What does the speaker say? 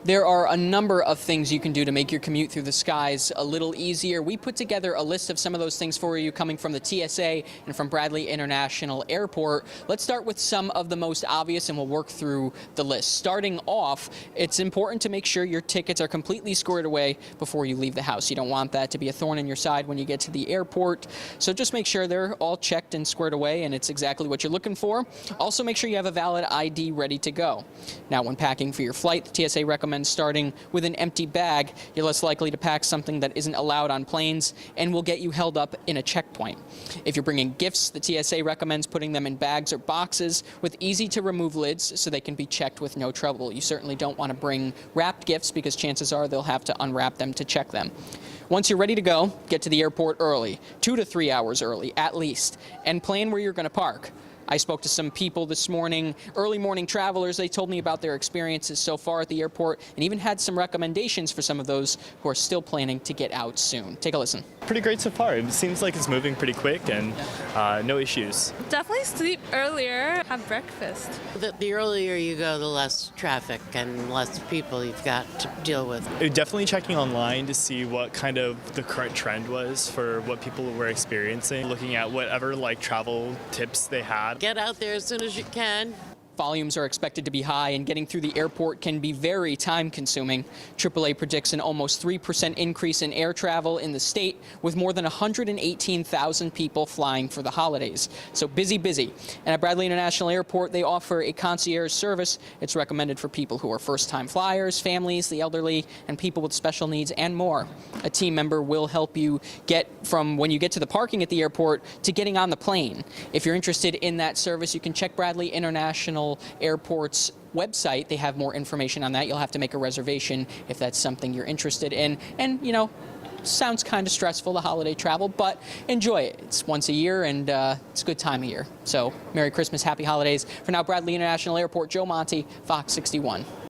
There are a number of things you can do to make your commute through the skies a little easier. We put together a list of some of those things for you coming from the TSA and from Bradley International Airport. Let's start with some of the most obvious and we'll work through the list. Starting off, it's important to make sure your tickets are completely squared away before you leave the house. You don't want that to be a thorn in your side when you get to the airport. So just make sure they're all checked and squared away and it's exactly what you're looking for. Also make sure you have a valid ID ready to go. Now when packing for your flight, the TSA recommends starting with an empty bag. You're less likely to pack something that isn't allowed on planes and will get you held up in a checkpoint. If you're bringing gifts, the TSA recommends putting them in bags or boxes with easy to remove lids so they can be checked with no trouble. You certainly don't want to bring wrapped gifts because chances are they'll have to unwrap them to check them. Once you're ready to go, get to the airport early, 2 to 3 hours early at least, and plan where you're going to park. I spoke to some people this morning, early morning travelers. They told me about their experiences so far at the airport and even had some recommendations for some of those who are still planning to get out soon. Take a listen. Pretty great so far. It seems like it's moving pretty quick and no issues. Definitely sleep earlier, have breakfast. The earlier you go, the less traffic and less people you've got to deal with. Definitely checking online to see what kind of the current trend was for what people were experiencing, looking at whatever travel tips they had. Get out there as soon as you can. Volumes are expected to be high and getting through the airport can be very time-consuming. AAA predicts an almost 3% increase in air travel in the state with more than 118,000 people flying for the holidays. So busy. And at Bradley International Airport, they offer a concierge service. It's recommended for people who are first-time flyers, families, the elderly, and people with special needs and more. A team member will help you get from when you get to the parking at the airport to getting on the plane. If you're interested in that service, you can check Bradley International Airport's website. They have more information on that. You'll have to make a reservation if that's something you're interested in. And, you know, sounds kind of stressful, the holiday travel, but enjoy it. It's once a year and it's a good time of year. So Merry Christmas, Happy Holidays. For now, Bradley International Airport, Joe Monte, Fox 61.